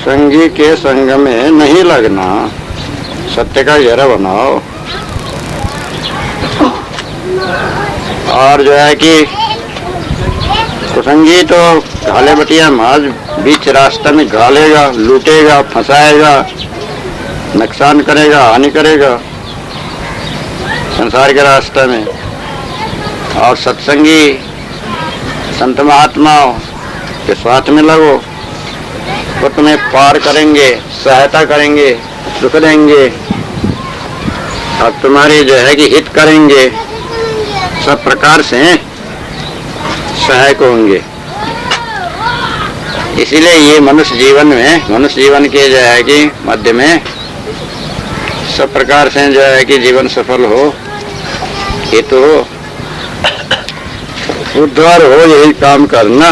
कुसंगी के संग में नहीं लगना, सत्य का घेरा बनाओ। और जो है कि कुसंगी तो घाले बटिया माज बीच रास्ते में घालेगा, लूटेगा, फंसाएगा, नुकसान करेगा, हानि करेगा संसार के रास्ते में। और सत्संगी संत महात्माओं के साथ में लगो, वो तुम्हें पार करेंगे, सहायता करेंगे, सुख देंगे और तुम्हारी जो है कि हित करेंगे, सब प्रकार से सहायक होंगे। इसीलिए ये मनुष्य जीवन में, मनुष्य जीवन के जो है कि मध्य में सब प्रकार से जो है कि जीवन सफल हो, हेतु हो, उद्धार हो, यही काम करना।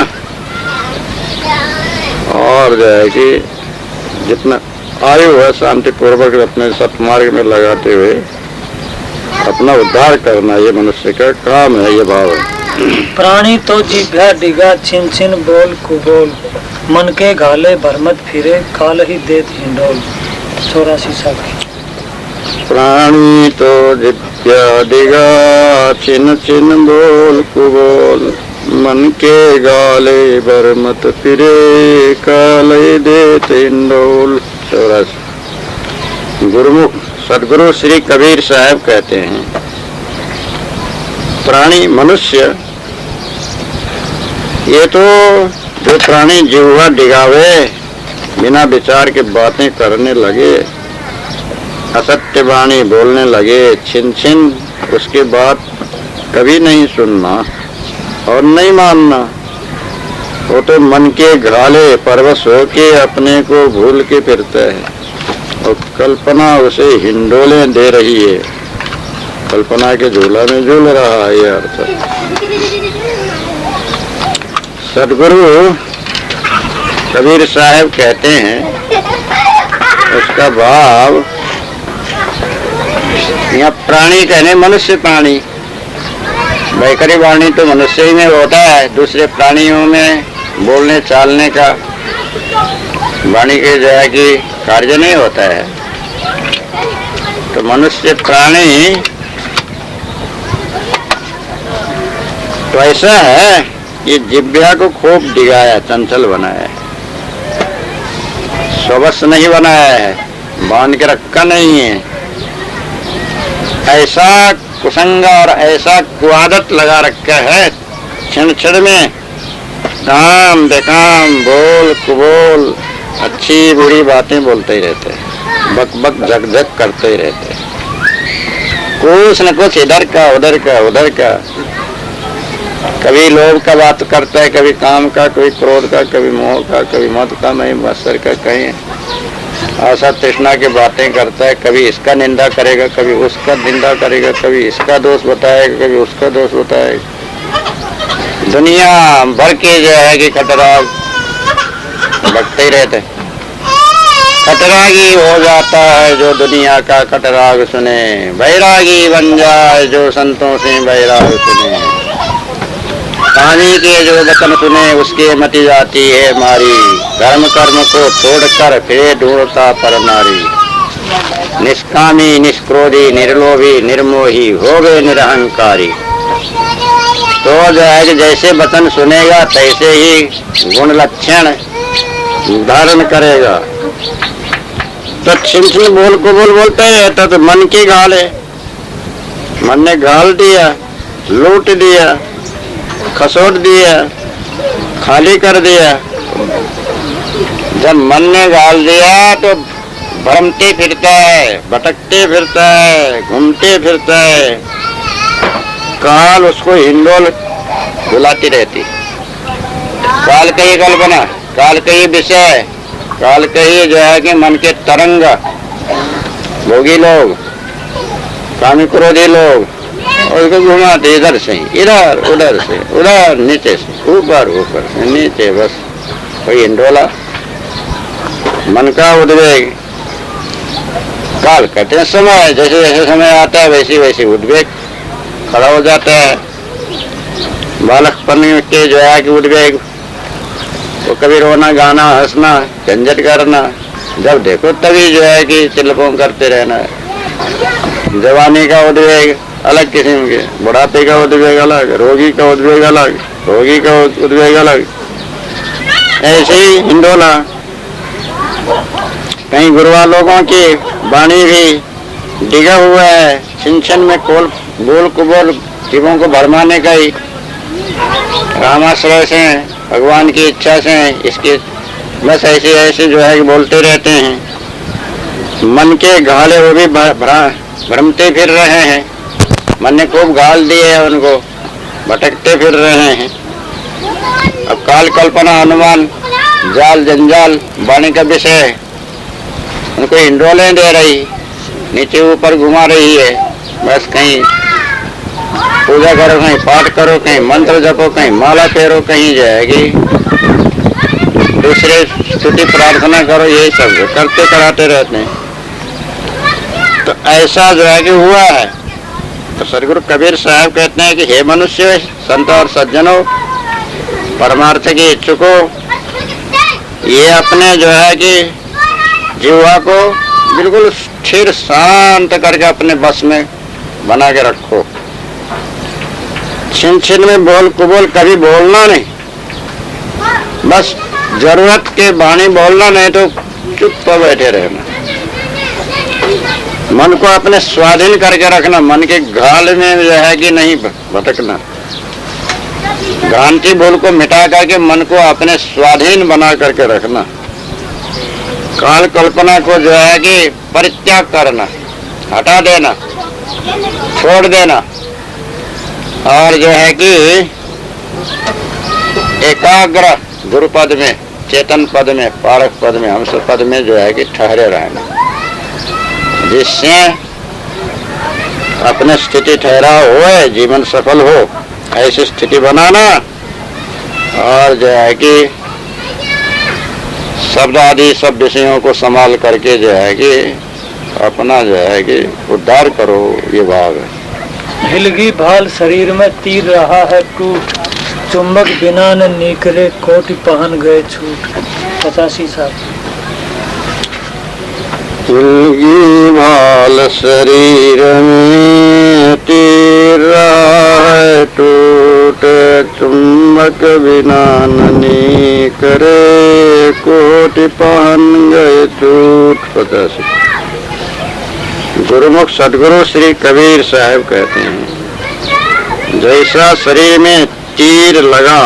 और जो है कि जितना आयु है शांति पूर्वक अपने सत्मार्ग में लगाते हुए अपना उद्धार करना, ये मनुष्य का काम है, ये भाव है। प्राणी तो जिभ्या डिगा छिन छिन बोल कुबोल, मन के घाले भरमत फिरे काल ही देत हिंडोल। 84 साल की। प्राणी तो जिभ्या डिगा छिन छिन बोल कुबोल, मन के गाले भरमत फिरे काल ही देत हिंडोल। 84। गुरुमुख सदगुरु श्री कबीर साहब कहते हैं, प्राणी मनुष्य ये तो जो प्राणी जिह्वा डिगावे, बिना विचार के बातें करने लगे, असत्य वाणी बोलने लगे, छिन छिन उसके बात कभी नहीं सुनना और नहीं मानना, वो तो मन के घाले परवश होके अपने को भूल के फिरता है और कल्पना उसे हिंडोले दे रही है, कल्पना के झूला में झूल रहा है। ये अर्थ सदगुरु कबीर साहब कहते हैं, उसका भाव यहाँ प्राणी कहने मनुष्य प्राणी, वैखरी वाणी तो मनुष्य ही में होता है, दूसरे प्राणियों में बोलने चालने का वाणी के जो है कि कार्य नहीं होता है। तो मनुष्य प्राणी तो ऐसा है, ये जिह्वा को खूब डिगाया, चंचल बनाया है, स्वबस नहीं बनाया है, बांध के रखा नहीं है। ऐसा कुसंग और ऐसा कुआदत लगा रखा है, क्षण क्षण में काम बेकाम बोल कुबोल अच्छी बुरी बातें बोलते ही रहते हैं, बक बक झक झक करते ही रहते हैं, कुछ न कुछ इधर का उधर का उधर का, कभी लोभ का बात करता है, कभी काम का, कभी क्रोध का, कभी मोह का, कभी मद का, नहीं मत्सर का, कहीं आशा तृष्णा की बातें करता है, कभी इसका निंदा करेगा, कभी उसका निंदा करेगा, कभी इसका दोष बताएगा, कभी उसका दोष बताएगा। दुनिया भर के जो है कि खतराग भटकते ही रहते, खतरागी हो जाता है जो दुनिया का खतराग सुने, बैरागी बन जाए जो संतों से बैराग सुने, कामी के जो वचन सुने उसके मटी जाती है मारी, धर्म कर्म को छोड़कर फिर ढूंढता पर नारी, निष्कामी निष्क्रोधी निर्लोभी निर्मोही हो गए निरहंकारी। तो जो है कि जैसे वचन सुनेगा तैसे ही गुण लक्षण धारण करेगा। तो छिन छिन बोल को बोल बोलते हैं, तो मन के गाल है, मन ने गाल दिया, लूट दिया, खसोट दिया, खाली कर दिया। जब मन ने गाल दिया तो भ्रमते फिरता है, भटकते फिरता है, घूमते फिरता है, काल उसको हिंडोल बुलाती रहती, काल का ही कल्पना, काल का ही विषय, काल का ही जो है कि मन के तरंग, भोगी लोग, कामी क्रोधी लोग, और उसको घुमाते इधर से इधर, उधर से उधर, नीचे से ऊपर, ऊपर से नीचे, बस कोई हिंडोला। मन का उद्वेग काल कहते हैं समय, जैसे जैसे समय आता है वैसे वैसे उद्वेग खड़ा हो जाता है। बालकपन के जो है कि उद्वेग वो कभी रोना गाना हंसना झंझट करना, जब देखो तभी जो है कि चिल्लपों करते रहना है। जवानी का उद्वेग अलग किस्म के, बुढ़ापे का उद्वेग अलग, रोगी का उद्वेग अलग, रोगी का उद्वेग अलग, ऐसे ही हिंडोला। कहीं गुरुआ लोगों की वाणी भी डिगा हुआ है, छिन छिन में कोल बोल कुबोल जीवों को भरमाने का ही। रामाश्रय से, भगवान की इच्छा से इसके बस ऐसे ऐसे जो है बोलते रहते हैं। मन के घाले वो भी भ्रमते फिर रहे हैं, मन ने खूब गाल दिए है उनको, भटकते फिर रहे हैं। अब काल कल्पना अनुमान जाल जंजाल वाणी का विषय उनको हिंडोले दे रही, नीचे ऊपर घुमा रही है। बस कहीं पूजा करो, कहीं पाठ करो, कहीं मंत्र जपो, कहीं माला फेरो, कहीं जाएगी दूसरे स्तुति प्रार्थना करो, यही सब करते कराते रहते हैं। तो ऐसा जो है कि हुआ है। तो सदगुरु कबीर साहब कहते हैं कि हे मनुष्य, संत और सज्जनों, परमार्थ के इच्छुकों, ये अपने जो है कि जीवा को बिल्कुल स्थिर शांत करके अपने बस में बना के रखो। छिन छिन में बोल कुबोल कभी बोलना नहीं, बस जरूरत के बाणी बोलना, नहीं तो चुप बैठे रहना। मन को अपने स्वाधीन करके रखना, मन के घाल में जो है कि नहीं भटकना। भ्रांति भूल को मिटा करके मन को अपने स्वाधीन बना करके रखना। काल कल्पना को जो है कि परित्याग करना, हटा देना, छोड़ देना, और जो है कि एकाग्र गुरु पद में, चेतन पद में, पारक पद में, हंस पद में जो है कि ठहरे रहना, जिससे अपने स्थिति ठहराव हो, जीवन सफल हो, ऐसी स्थिति बनाना। और जो है कि शब्द आदि सब विषयों को संभाल करके जो है कि अपना जो है कि उद्धार करो, ये भाव है। हिलगी भाल शरीर में तीर रहा है टूट, चुंबक बिना न निकले कोटि पहन गए छूट। 85 साल। हिलगी भाल शरीर में तीर रहा है टूट, चुंबक बिना न निकले कोटि पहन गए छूट। 85। गुरुमुख सदगुरु श्री कबीर साहब कहते हैं, जैसा शरीर में तीर लगा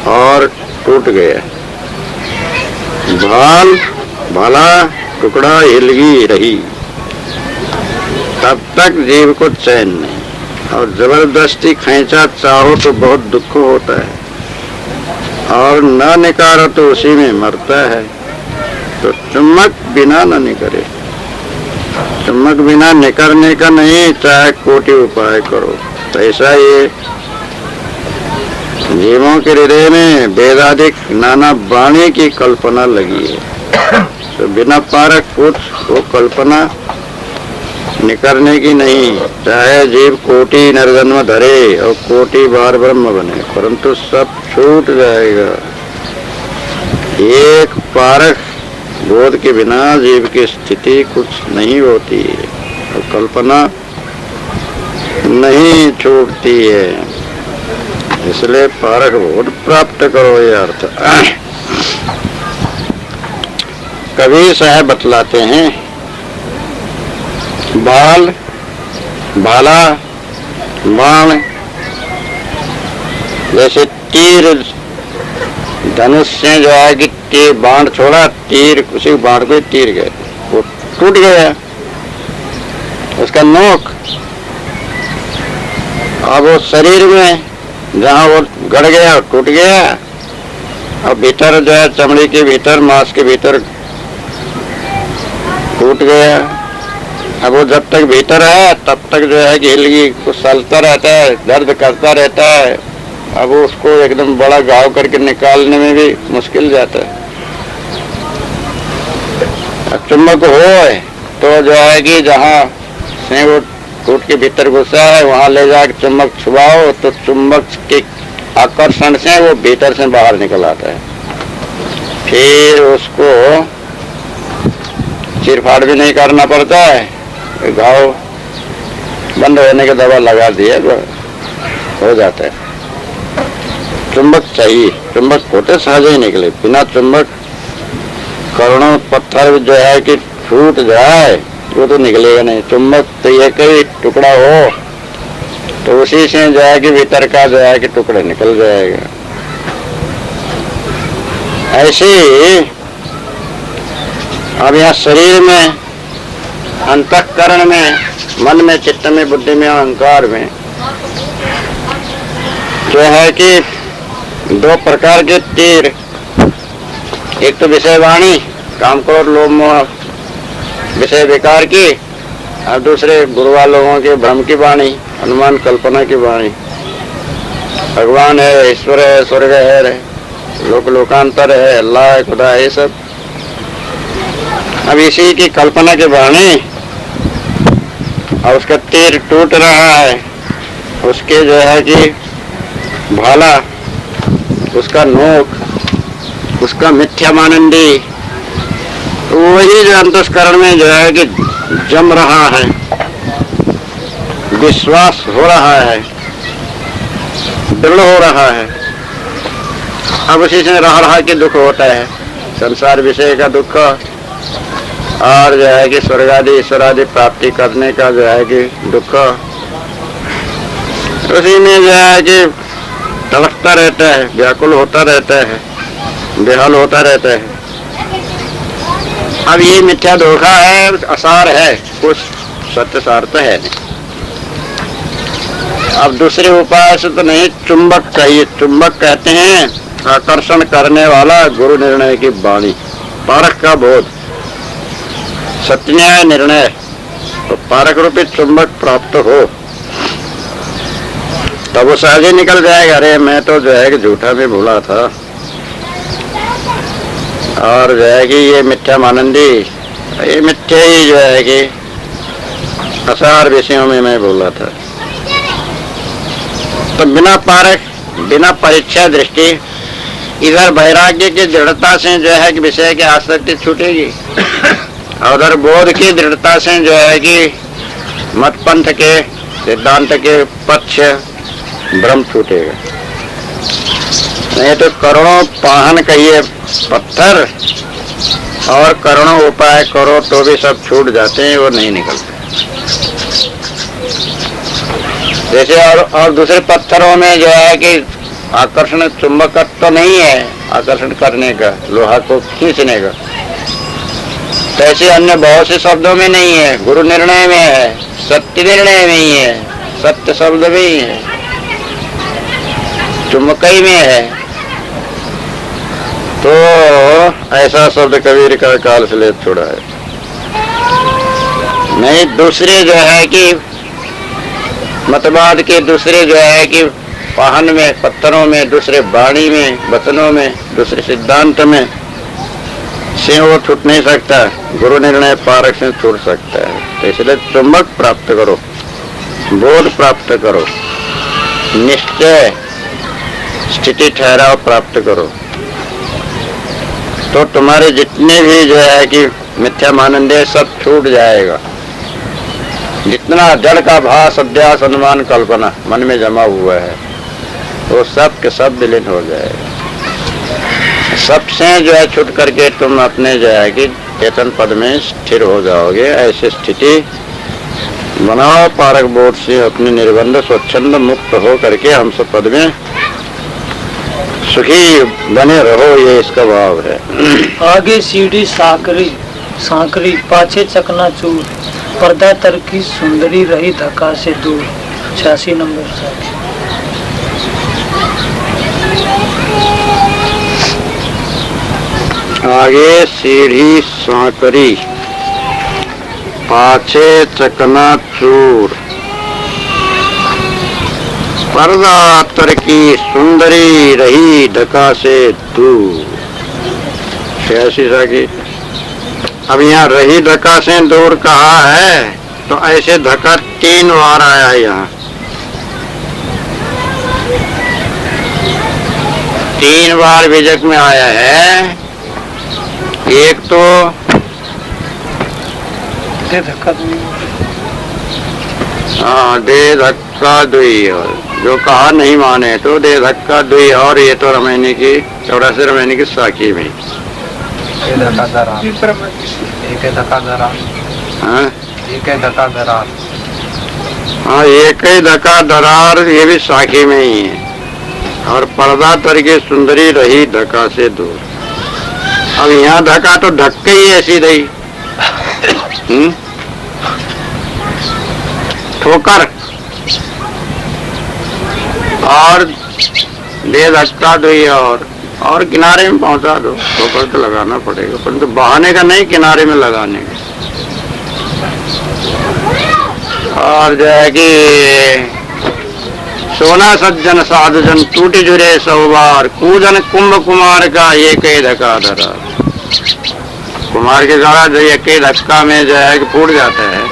और टूट गया, भाल भाला टुकड़ा हिलगी रही, तब तक जीव को चैन नहीं, और जबरदस्ती खींचा चाहो तो बहुत दुख होता है, और न निकारो तो उसी में मरता है। तो चुम्बक बिना न निकले, चुम्बक बिना निकलने का नहीं, चाहे कोटि उपाय करो। तो ऐसा ये जीवों के हृदय में वेदाधिक नाना वाणी की कल्पना लगी है, तो बिना पारक कुछ वो कल्पना निकलने की नहीं। चाहे जीव कोटि नरजन्म धरे और कोटि बार ब्रह्म बने, परंतु सब छूट जाएगा। एक पारक बोध के बिना जीव की स्थिति कुछ नहीं होती है, और कल्पना नहीं छूटती है। इसलिए पारक बोध प्राप्त करो, ये अर्थ। कबीर साहब बतलाते हैं, बाल भाला बाण जैसे तीर धनुष से जो है कि तीर बाण छोड़ा, तीर उसी बाण को तीर गए, वो टूट गया उसका नोक। अब वो शरीर में जहाँ वो गड़ गया टूट गया, और भीतर जो है चमड़ी के भीतर, मांस के भीतर टूट गया। अब वो जब तक भीतर है तब तक जो है कि हिलगी कुचलता रहता है, दर्द करता रहता है। अब वो उसको एकदम बड़ा घाव करके निकालने में भी मुश्किल जाता है। अब चुम्बक हो तो जो है कि जहाँ से वो टूट के भीतर घुसा है वहां ले जाकर चुम्बक छुपाओ, तो चुम्बक के आकर्षण से वो भीतर से बाहर निकल आता है। फिर उसको चीरफाड़ भी नहीं करना पड़ता है, घाव बंद होने की दवा लगा दिए तो हो जाता है। चुंबक चाहिए, चुंबक होते सहज ही निकले, बिना चुंबक करोड़ों पत्थर जो है कि छूट जाए वो तो निकलेगा नहीं। चुंबक तो ये कोई टुकड़ा हो तो उसी से जो है कि भीतर का जो है कि टुकड़ा निकल जाएगा। ऐसे ही अब यहाँ शरीर में, अंतःकरण में, मन में, चित्त में, बुद्धि में, अहंकार में जो है कि दो प्रकार के तीर, एक तो विषय वाणी, काम क्रोध लोभ मोह विषय विकार की, और दूसरे गुरुवा लोगों के भ्रम की वाणी, अनुमान कल्पना की वाणी। भगवान है, ईश्वर है, स्वर्ग है, लोक लोकांतर है, अल्लाह है, खुदा है, सब अब इसी की कल्पना की वाणी, और उसका तीर टूट रहा है, उसके जो है कि भाला, उसका नोक, उसका मिथ्या मानंदी, वही जो अंतस्करण में जो है कि जम रहा है, विश्वास हो रहा है, दृढ़ हो रहा है। अब उसी से रह के दुख होता है, संसार विषय का दुख, और जो है कि स्वर्ग आदि ईश्वर आदि प्राप्ति करने का जो है कि दुख, उसी में जो है कि तड़पता रहता है, व्याकुल होता रहता है, बेहाल होता रहता है। अब ये मिथ्या धोखा है, असार है, कुछ सत्य सार तो है नहीं। अब दूसरे उपाय से तो नहीं, चुंबक चाहिए। चुंबक कहते हैं आकर्षण करने वाला गुरु निर्णय की वाणी, पारक का बोध, सत्य न्याय निर्णय, तो पारक रूपी चुंबक प्राप्त हो तब वो सहज ही निकल जाएगा। अरे मैं तो जो है कि झूठा भी भूला था, और जो है कि ये मिथ्या मानंदी, ये मिथ्या ही जो है कि असार विषयों में मैं बोला था। तो बिना पारक, बिना परीक्षा दृष्टि, इधर वैराग्य की दृढ़ता से जो है कि विषय की आसक्ति छूटेगी, और उधर बोध की दृढ़ता से जो है कि मत पंथ के सिद्धांत के पक्ष भ्रम छूटेगा। नहीं तो करोड़ों पाहन कहिए पत्थर और करोड़ों उपाय करो तो भी सब छूट जाते हैं, वो नहीं निकलते। जैसे और दूसरे पत्थरों में जो है कि आकर्षण चुंबकत्व तो नहीं है, आकर्षण करने का, लोहा को खींचने का, तो ऐसे अन्य बहुत से शब्दों में नहीं है। गुरु निर्णय में है, सत्य निर्णय में ही है, सत्य शब्द में ही है, चुंबकई में है। तो ऐसा शब्द कबीर का काल से ले छोड़ा है। नहीं, दूसरे जो है कि मतवाद के, दूसरे जो है कि वाहन में, पत्थरों में, दूसरे वाणी में, वचनों में, दूसरे सिद्धांत में से वो छूट नहीं सकता, गुरु निर्णय पारक से छूट सकता है। तो इसलिए चुंबक प्राप्त करो, बोध प्राप्त करो, निश्चय स्थिति ठहराव प्राप्त करो, तो तुम्हारे जितने भी जो है कि मिथ्या मानंदे सब छूट जाएगा। जितना जड़ का भास, अध्यास, अनुमान, कल्पना मन में जमा हुआ है वो सब के सब विलीन हो जाएगा। सबसे जो है छूट करके तुम अपने जो है कि चेतन पद में स्थिर हो जाओगे। ऐसी स्थिति बनाओ, पारक बोध से अपने निर्बंध स्वच्छंद मुक्त हो करके हम सब पद में सुखी बने रहो, ये इसका भाव है। आगे सीढ़ी साकरी सांकरी, पाछे चकनाचूर, पर्दा तर की सुंदरी रही धक्का से दूर। 86 नंबर साथी। आगे सीढ़ी सांकरी, पाछे चकनाचूर, पर्दा तर की सुंदरी रही धक्का से दूर। 86 साकी। अब यहाँ रही धक्का से दूर कहा है, तो ऐसे धक्का 3 बार आया है। यहाँ 3 बार विजक में आया है, एक तो दे धक्का दुई हाँ, दे धक्का दुई और जो कहा नहीं माने तो दे धक्का दुई और ये तो रमैनी की 84 रमैनी की साखी में एक धक्का दरा, एक धक्का दरा, हाँ एक धक्का दरार। हाँ, एक ही धक्का दरार ये भी साखी में ही है। और पर्दा तरके सुंदरी रही धक्का से दूर। अब यहाँ धक्का तो ढक्के ही ऐसी रही। ठोकर और दे धक्का दो और किनारे में पहुंचा दो। ठोकर तो लगाना पड़ेगा, परंतु बहाने का नहीं, किनारे में लगाने का। और जो है कि सोना सज्जन साधुजन टूट जुरे सौबार कूजन कुंभ कुमार का एक ही धक्का धरा। कुमार के द्वारा जो एक ही धक्का में जो है कि फूट जाता है,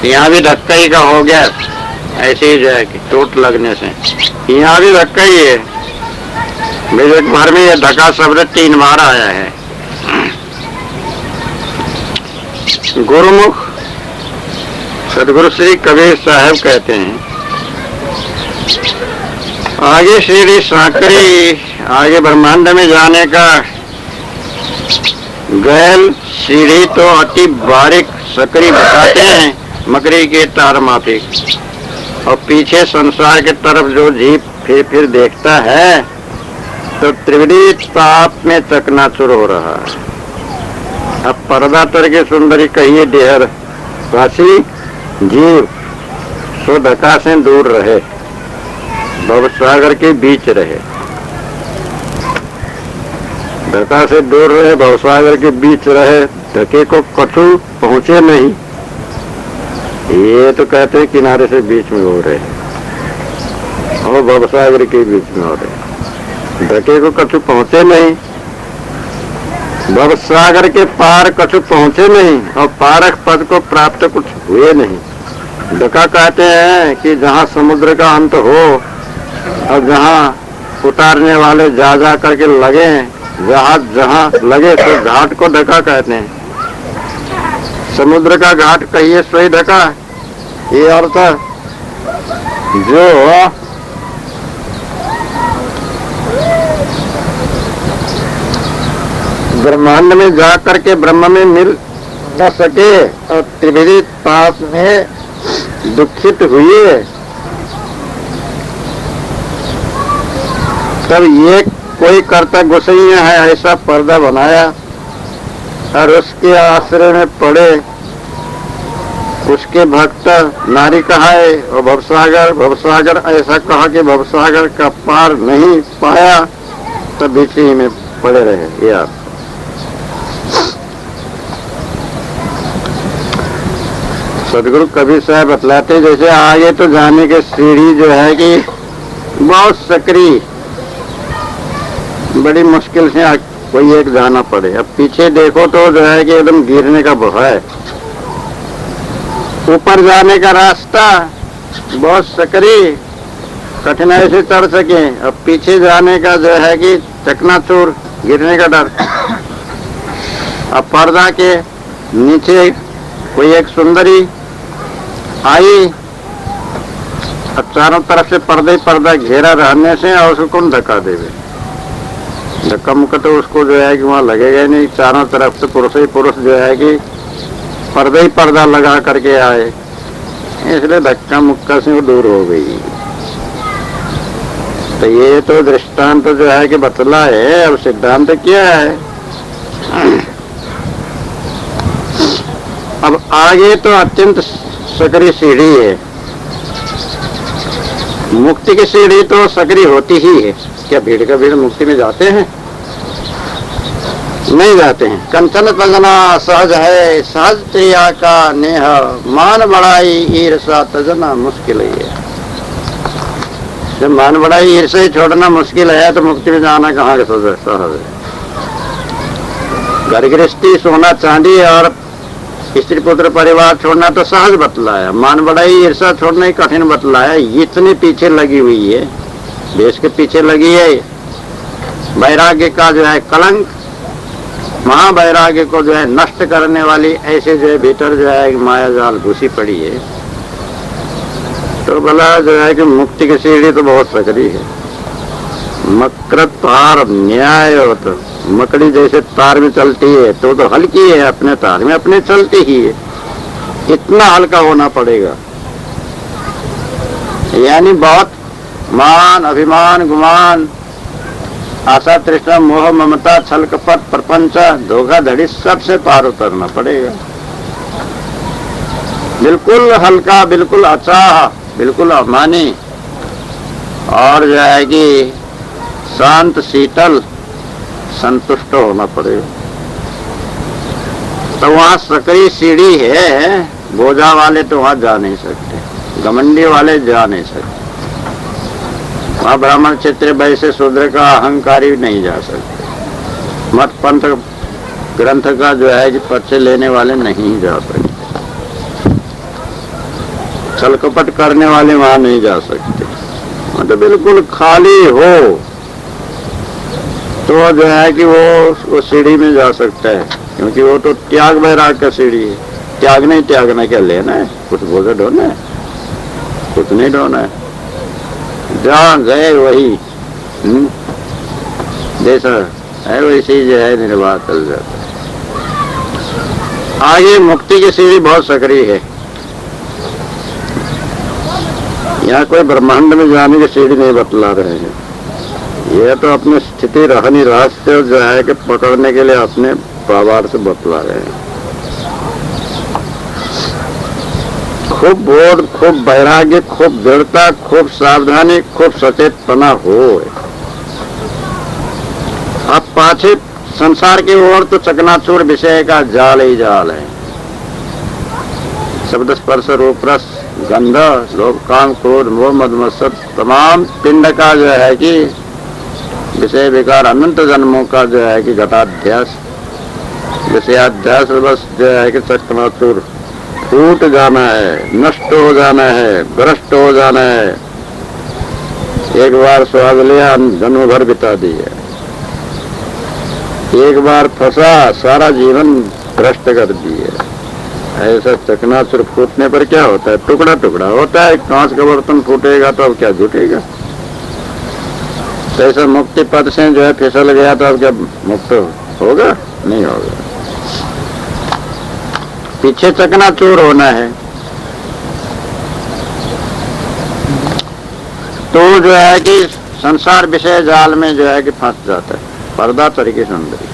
यहाँ भी धक्का ही का हो गया। ऐसे ही जो है कि चोट लगने से यहाँ भी धक्का ही है। विवेक भर में यह धक्का शब्द 3 बार आया है। गुरुमुख सदगुरु श्री कबीर साहब कहते हैं, आगे श्री सांकरी, आगे ब्रह्मांड में जाने का गैल सीढ़ी तो अति बारीक सकरी बताते हैं, मकरी के तार माफिक। और पीछे संसार के तरफ जो जीप फिर देखता है तो त्रिविधि ताप में चकनाचूर हो रहा है। अब पर्दा तर के सुंदरी कहिए डेहर वासी जीव सो धक्का से दूर रहे, भवसागर के बीच रहे। धक्का से दूर रहे, भवसागर के बीच रहे, धक्के को कछु पहुंचे नहीं। ये तो कहते हैं किनारे से बीच में हो रहे और भवसागर के बीच में हो रहे। धक्के को कछु पहुंचे नहीं, भवसागर के पार कछु पहुंचे नहीं और पारक पद को प्राप्त कुछ हुए नहीं। धक्का कहते हैं कि जहाँ समुद्र का अंत हो और जहाँ उतारने वाले जा करके लगे, जहाज जहाँ लगे तो घाट को धक्का कहते हैं। समुद्र का घाट कहिए सही धक्का। ये अर्थ जो ब्रह्मांड में जा करके ब्रह्म में मिल न सके और त्रिविधि पाप में दुखित हुए, तब ये कोई कर्ता गोसैया है ऐसा पर्दा बनाया और उसके आश्रय में पड़े, उसके भक्त नारी कहाए और भवसागर ऐसा कहा कि भवसागर का पार नहीं पाया, तब बीच ही में पड़े रहे। यार सदगुरु कबीर साहब बतलाते जैसे आगे तो जाने के सीढ़ी जो है कि बहुत सकरी, बड़ी मुश्किल से कोई एक जाना पड़े। अब पीछे देखो तो जो है कि एकदम गिरने का भय है। ऊपर जाने का रास्ता बहुत सकरी, कठिनाई से चढ़ सके। अब पीछे जाने का जो है कि चकनाचूर, गिरने का डर। अब पर्दा के नीचे कोई एक सुंदरी आई, अब चारों तरफ से पर्दा ही पर्दा घेरा रहने से और उसको कौन धक्का देवे। धक्का मुक्का तो उसको जो है कि वहाँ लगेगा नहीं। चारों तरफ से पुरुष ही पुरुष जो है कि पर्दा ही पर्दा लगा करके आए, इसलिए धक्का मुक्का से वो दूर हो गई। तो ये तो दृष्टांत जो है कि बतला है। अब सिद्धांत क्या है? अब आगे तो अत्यंत सकरी सीढ़ी है। मुक्ति की सीढ़ी तो सकरी होती ही है। क्या भीड़ का भीड़ मुक्ति में जाते हैं? नहीं जाते हैं। कंचन तजना सहज है, सहज प्रिया का नेह, मान बढ़ाई ईर्षा तजना मुश्किल है। जब मान बढ़ाई ईर्षा ही छोड़ना मुश्किल है तो मुक्ति में जाना कहाँ के सहज है। घर गृहस्थी, सोना चांदी और स्त्री पुत्र परिवार छोड़ना तो सहज बतलाया, मान बढ़ाई ईर्षा छोड़ना ही कठिन बतलाया। इतने पीछे लगी हुई है, देश के पीछे लगी है। वैराग्य का जो है कलंक, महावैराग्य को जो है नष्ट करने वाली ऐसे जो है भीतर जो है माया जाल घुसी पड़ी है। तो बोला जो है कि मुक्ति की सीढ़ी तो बहुत सकरी है। मकर तार न्याय हो तो मकड़ी जैसे तार में चलती है तो हल्की है, अपने तार में अपने चलती ही है। इतना हल्का होना पड़ेगा, यानी बहुत मान अभिमान गुमान आशा तृष्णा मोह ममता छल कपट प्रपंच धोखाधड़ी सबसे पार उतरना पड़ेगा। बिल्कुल हल्का, बिल्कुल अचाह, बिल्कुल अमानी और जो है कि शांत शीतल संतुष्ट होना पड़ेगा। तो वहाँ सकरी सीढ़ी है, बोझा वाले तो वहाँ जा नहीं सकते, घमंडी वाले जा नहीं सकते। वहाँ ब्राह्मण क्षेत्र वैसे शूद्र का अहंकारी नहीं जा सकते। मत पंथ ग्रंथ का जो है कि पर्चे लेने वाले नहीं जा सकते। छल कपट करने वाले वहाँ नहीं जा सकते। मतलब बिल्कुल खाली हो तो जो है कि वो सीढ़ी में जा सकता है, क्योंकि वो तो त्याग वैराग का सीढ़ी है। त्याग नहीं त्यागना क्या लेना है, कुछ बोझ ढोना है, कुछ नहीं ढोना है। जहाँ गए वही जैसा है वैसे ही जो है निर्वाह चल जाता है। आगे मुक्ति की सीढ़ी बहुत सकरी है। यहाँ कोई ब्रह्मांड में जाने की सीढ़ी नहीं बतला रहे हैं। यह तो अपनी स्थिति रहनी रास्ते जो है कि पकड़ने के लिए अपने व्यवहार से बतला रहे हैं। खूब बोध, खूब वैराग्य, खूब दृढ़ता, खूब सावधानी, खूब सचेतना हो। अब पाछे संसार की ओर तो चकनाचूर विषय का जाल ही जाल है। शब्द स्पर्श रूप रस गंध लोभ काम क्रोध मोह मद मत्सर तमाम पिंड का जो है कि विषय विकार अनंत जन्मों का जो है कि घटाध्यास विषयाध्यास बस जो है कि चकनाचूर टूट जाना है, नष्ट हो जाना है, भ्रष्ट हो जाना है। एक बार स्वाद लिया जन्म भर बिता दिया, एक बार फंसा सारा जीवन भ्रष्ट कर दिया। ऐसा चकनाचूर फूटने पर क्या होता है, टुकड़ा टुकड़ा होता है। कांच का बर्तन फूटेगा तो अब क्या जुटेगा। तो ऐसा मुक्ति पद से जो है फिसल गया तो अब क्या मुक्त होगा, नहीं होगा। पीछे चकनाचूर होना है तो जो है कि संसार विषय जाल में जो है कि फंस जाता है। पर्दा तरीके सुंदरी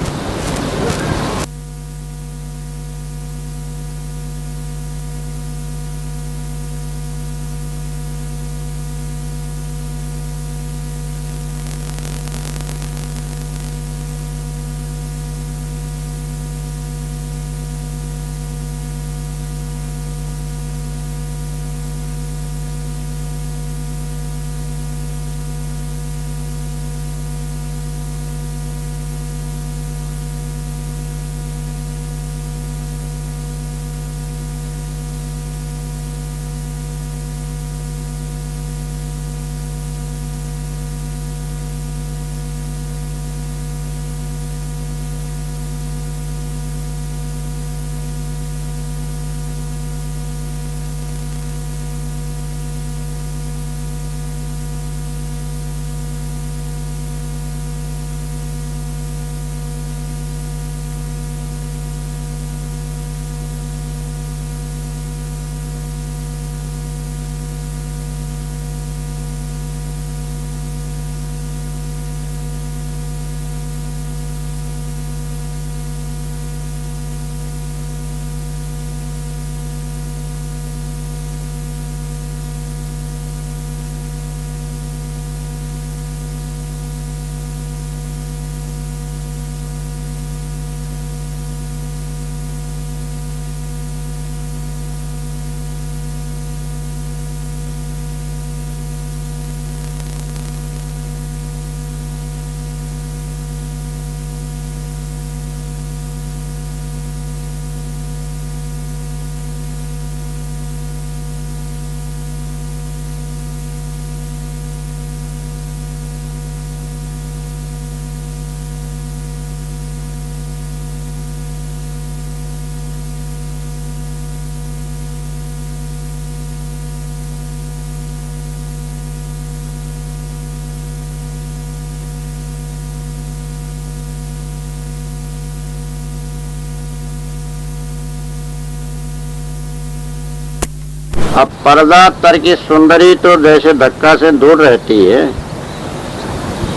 अब पर्दा तर की सुंदरी तो जैसे धक्का से दूर रहती है,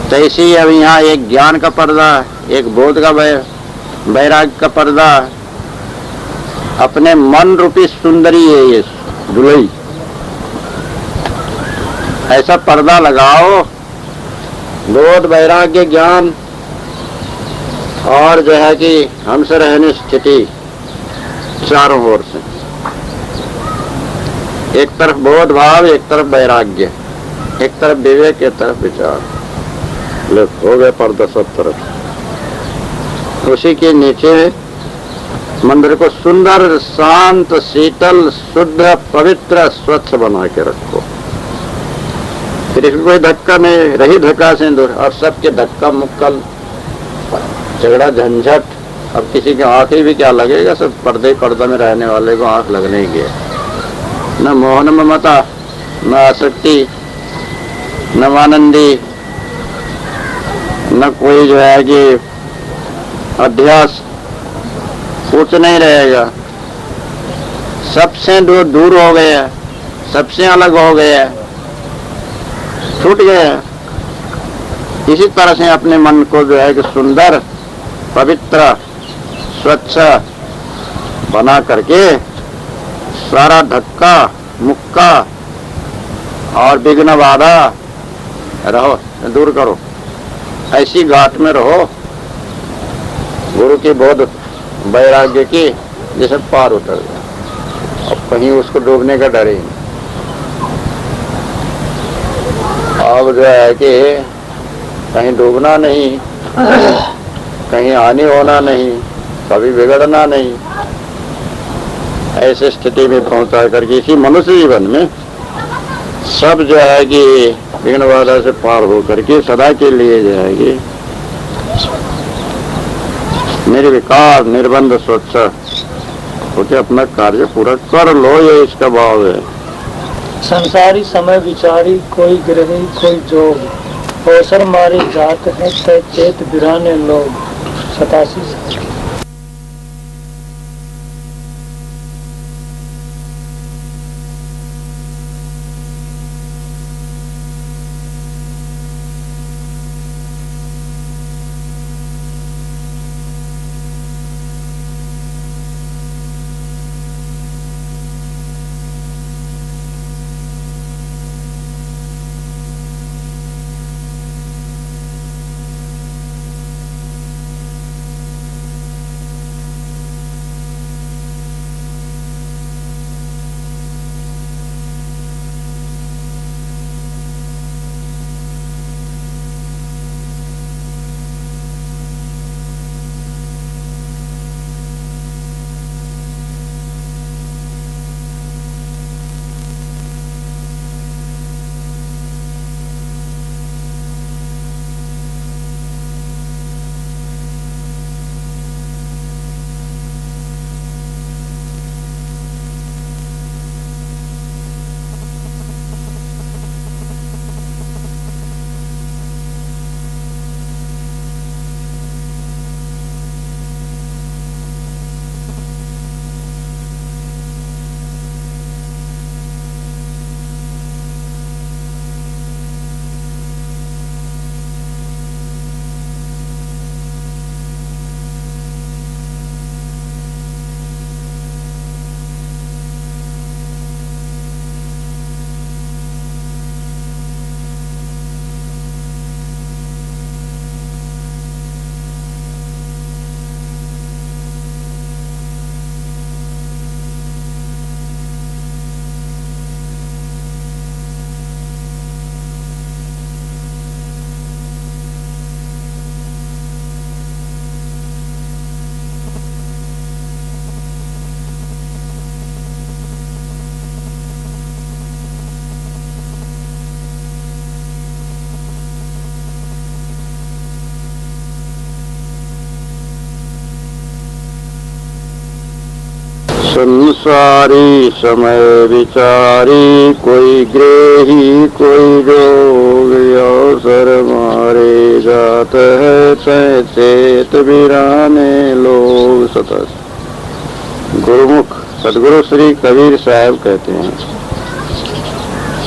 तैसी अब यहाँ एक ज्ञान का पर्दा, एक बोध का वैराग्य का पर्दा, अपने मन रूपी सुंदरी है ये दुलई। ऐसा पर्दा लगाओ, बोध वैराग्य ज्ञान और जो है कि हमसे रहने स्थिति चारों ओर से, एक तरफ बोध भाव, एक तरफ वैराग्य, एक तरफ विवेक, एक तरफ विचार, लोग हो गए पर्दा सब तरफ। उसी के नीचे मंदिर को सुंदर, शांत, शीतल, शुद्ध, पवित्र, स्वच्छ बना के रखो। फिर इसमें कोई धक्का नहीं, रही धक्का से दूर। और सबके धक्का मुक्कल, झगड़ा झंझट, अब किसी की आंख भी क्या लगेगा, सब पर्दा में रहने वाले को आंख लगने ही गया। न मोहन ममता, न आसक्ति, न आनंदी, न कोई जो है कि अध्यास, कुछ नहीं रहेगा। सबसे दूर हो गया, सबसे अलग हो गया, छूट गया। इसी तरह से अपने मन को जो है कि सुंदर, पवित्र, स्वच्छ बना करके सारा धक्का मुक्का और विघ्न बाधा रहो, दूर करो। ऐसी घाट में रहो गुरु की बोध वैराग्य की, जैसे पार उतर गया, अब कहीं उसको डूबने का डर ही नहीं। अब जो है कि कहीं डूबना नहीं, कहीं हानि होना नहीं, कभी बिगड़ना नहीं। ऐसे स्थिति में पहुंचा करके इसी मनुष्य जीवन में सब जो है कि विघ्न बाधा से पार हो करके सदा के लिए जो है कि निर्विकार, निर्बंध, स्वच्छ होके अपना कार्य पूरा कर लो, ये इसका भाव है। संसारी समय विचारी, कोई ग्रही कोई जोग, अवसर मारे जात है तय चेत बिराने लोग। 87। संसारी समय विचारी, कोई ग्रेही कोई जोग, अवसर मारे जात है तय चेत बिराने लोग। गुरुमुख सदगुरु श्री कबीर साहब कहते हैं,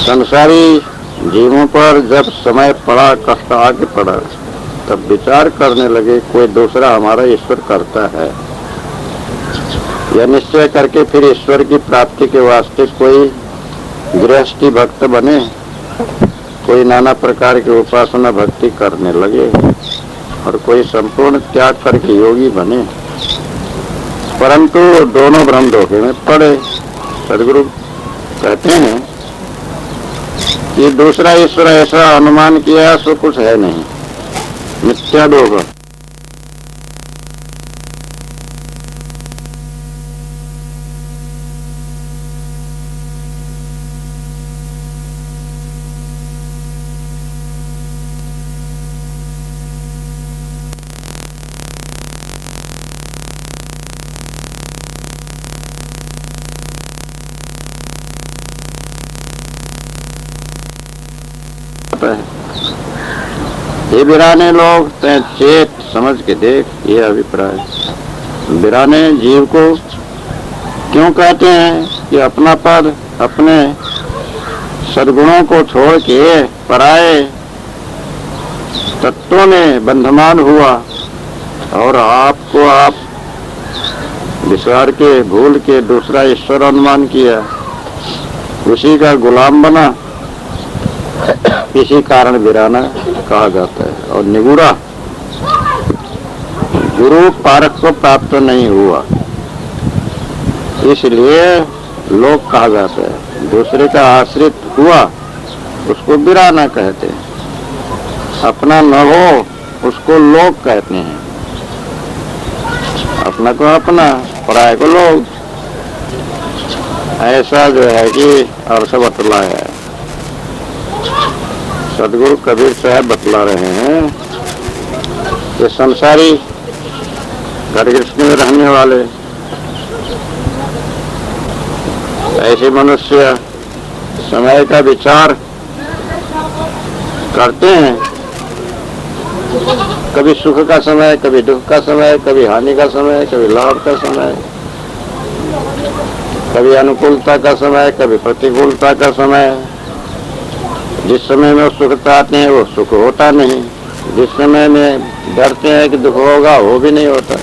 संसारी जीवों पर जब समय पड़ा, कष्ट आके पड़ा, तब विचार करने लगे कोई दूसरा हमारा ईश्वर करता है। यह निश्चय करके फिर ईश्वर की प्राप्ति के वास्ते कोई गृहस्थी भक्त बने, कोई नाना प्रकार की उपासना भक्ति करने लगे और कोई संपूर्ण त्याग करके योगी बने। परंतु दोनों भ्रम धोखे में पड़े। सदगुरु कहते हैं कि दूसरा ईश्वर ऐसा अनुमान किया सो कुछ है नहीं, मिथ्या दोष। ये बिराने लोग तय चेत समझ के देख, ये अभिप्राय। बिराने जीव को क्यों कहते हैं कि अपना पद अपने सद्गुणों को छोड़ के पराये तत्वों में बंधमान हुआ और आपको आप विचार के भूल के दूसरा ईश्वर अनुमान किया, उसी का गुलाम बना। इसी कारण बिराना कहा जाता है। और निगुरा गुरु पारक को प्राप्त नहीं हुआ, इसलिए लोग कहा जाता है। दूसरे का आश्रित हुआ उसको बिराना कहते हैं। अपना न हो उसको लोग कहते हैं। अपना को अपना, पराये को लोग। ऐसा जो है कि अर्थ बतलाया है। सदगुरु कबीर साहब बतला रहे हैं कि संसारी घर गृहस्थी में रहने वाले ऐसे मनुष्य समय का विचार करते हैं। कभी सुख का समय, कभी दुख का समय, कभी हानि का समय, कभी लाभ का समय, कभी अनुकूलता का समय, कभी प्रतिकूलता का समय। जिस समय में सुख चाहते हैं वो सुख होता नहीं, जिस समय में डरते हैं कि दुख होगा वो भी नहीं होता।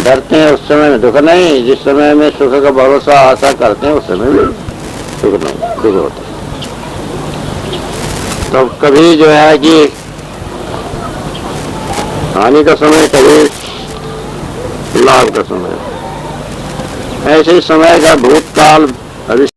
डरते हैं उस समय में दुख नहीं, जिस समय में सुख का भरोसा आशा करते हैं उस समय में सुख नहीं, दुख होता। तो कभी जो है कि हानि का समय, कभी लाभ का समय। ऐसे समय का भूतकाल, भविष्य